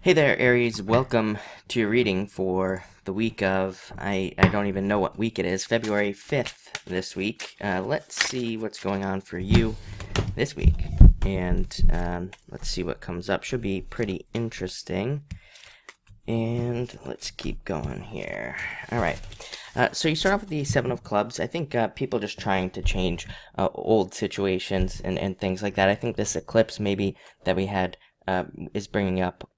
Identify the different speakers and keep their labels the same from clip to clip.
Speaker 1: Hey there, Aries. Welcome to your reading for the week of, I don't even know what week it is, February 5th this week. Let's see what's going on for you this week. And let's see what comes up. Should be pretty interesting. And let's keep going here. All right. So you start off with the Seven of Clubs. I think people just trying to change old situations and things like that. I think this eclipse maybe that we had is bringing up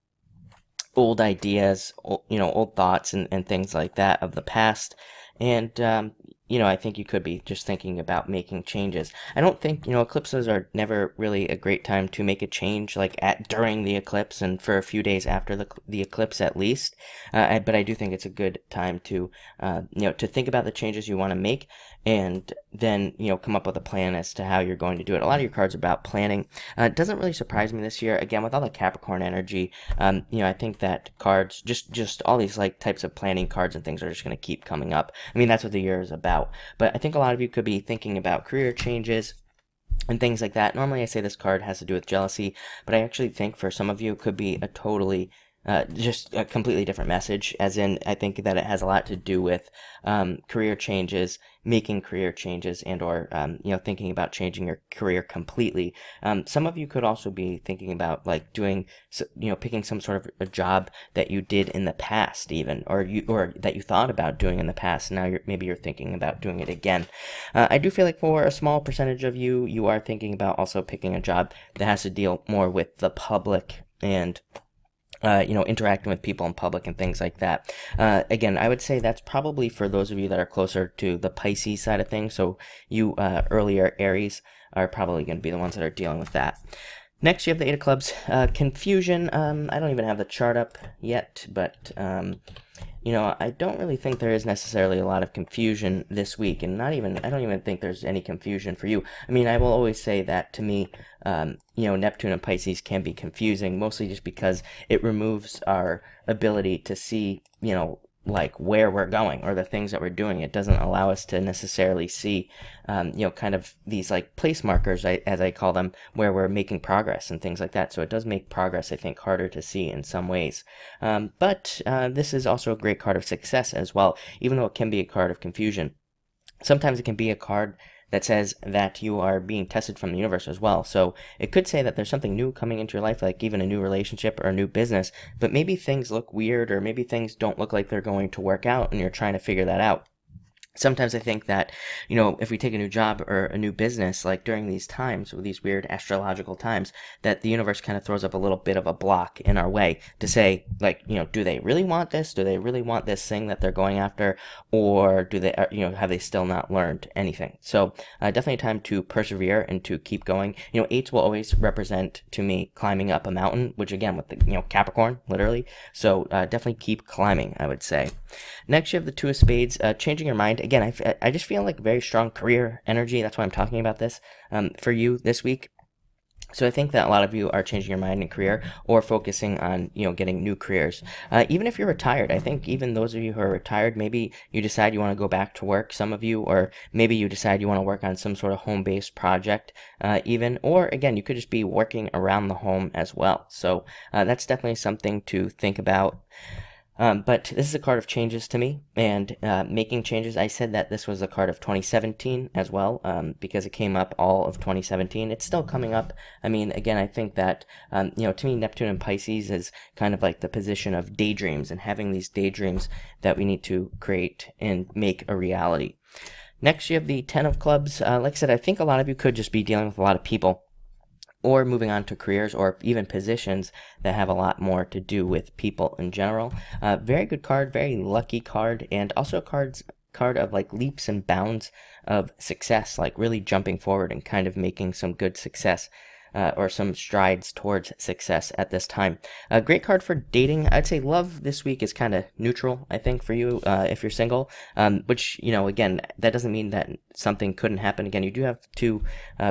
Speaker 1: old ideas, old thoughts and things like that of the past. And, I think you could be just thinking about making changes. I don't think, eclipses are never really a great time to make a change, like during the eclipse and for a few days after the eclipse at least. But I do think it's a good time to, to think about the changes you want to make and then, come up with a plan as to how you're going to do it. A lot of your cards are about planning. It doesn't really surprise me this year. Again, with all the Capricorn energy, I think that cards, just all these like types of planning cards and things are just going to keep coming up. I mean, that's what the year is about. But I think a lot of you could be thinking about career changes and things like that. Normally I say this card has to do with jealousy, but I actually think for some of you it could be a totally just a completely different message, as in I think that it has a lot to do with career changes, making career changes, and or thinking about changing your career completely. Some of you could also be thinking about like doing, picking some sort of a job that you did in the past, even, or that you thought about doing in the past. Now maybe you're thinking about doing it again. I do feel like for a small percentage of you, you are thinking about also picking a job that has to deal more with the public and interacting with people in public and things like that. Again, I would say that's probably for those of you that are closer to the Pisces side of things. So you earlier Aries are probably going to be the ones that are dealing with that. Next, you have the Eight of Clubs. Confusion. I don't even have the chart up yet, but I don't really think there is necessarily a lot of confusion this week, and I don't even think there's any confusion for you. I mean, I will always say that to me, Neptune and Pisces can be confusing, mostly just because it removes our ability to see, like where we're going or the things that we're doing. It doesn't allow us to necessarily see, kind of these like place markers, as I call them, where we're making progress and things like that. So it does make progress, I think, harder to see in some ways. But this is also a great card of success as well, even though it can be a card of confusion. Sometimes it can be a card that says that you are being tested from the universe as well. So it could say that there's something new coming into your life, like even a new relationship or a new business, but maybe things look weird or maybe things don't look like they're going to work out and you're trying to figure that out. Sometimes I think that, if we take a new job or a new business, like during these times, with these weird astrological times, that the universe kind of throws up a little bit of a block in our way to say, like, do they really want this? Do they really want this thing that they're going after? Or do they, have they still not learned anything? So definitely time to persevere and to keep going. Eights will always represent to me climbing up a mountain, which again, with the, Capricorn, literally. So definitely keep climbing, I would say. Next, you have the Two of Spades, changing your mind. Again, I just feel like very strong career energy. That's why I'm talking about this for you this week. So I think that a lot of you are changing your mind in career or focusing on, getting new careers. Even if you're retired, I think even those of you who are retired, maybe you decide you want to go back to work, some of you, or maybe you decide you want to work on some sort of home-based project even, or again, you could just be working around the home as well. So that's definitely something to think about. But this is a card of changes to me, and making changes. I said that this was a card of 2017 as well, because it came up all of 2017. It's still coming up. I mean, again, I think that, to me, Neptune and Pisces is kind of like the position of daydreams and having these daydreams that we need to create and make a reality. Next, you have the Ten of Clubs. Like I said, I think a lot of you could just be dealing with a lot of people, or moving on to careers or even positions that have a lot more to do with people in general. Very good card, very lucky card, and also a card of like leaps and bounds of success, like really jumping forward and kind of making some good success. Or some strides towards success at this time. A great card for dating. I'd say love this week is kind of neutral, I think, for you if you're single, which, again, that doesn't mean that something couldn't happen. Again, you do have two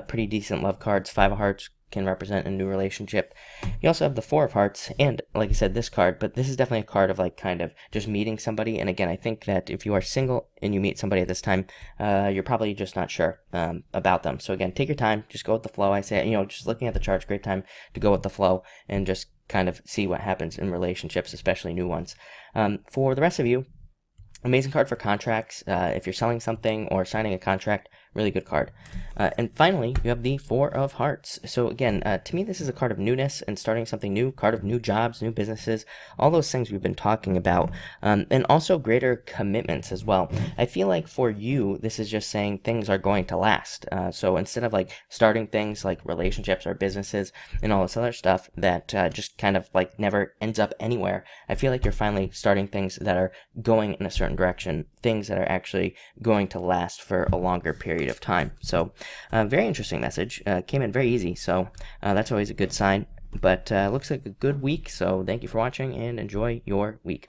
Speaker 1: pretty decent love cards, Five of Hearts, can represent a new relationship. You also have the Four of Hearts, and like I said, this card, but this is definitely a card of like kind of just meeting somebody. And again, I think that if you are single and you meet somebody at this time, you're probably just not sure about them. So again, take your time, just go with the flow. I say, just looking at the charts, great time to go with the flow and just kind of see what happens in relationships, especially new ones. For the rest of you, amazing card for contracts. If you're selling something or signing a contract, really good card. And finally, you have the Four of Hearts. So again, to me, this is a card of newness and starting something new, card of new jobs, new businesses, all those things we've been talking about, and also greater commitments as well. I feel like for you, this is just saying things are going to last. So instead of like starting things like relationships or businesses and all this other stuff that just kind of like never ends up anywhere, I feel like you're finally starting things that are going in a certain direction, things that are actually going to last for a longer period of time. So very interesting message. Came in very easy, so that's always a good sign. But looks like a good week, so thank you for watching and enjoy your week.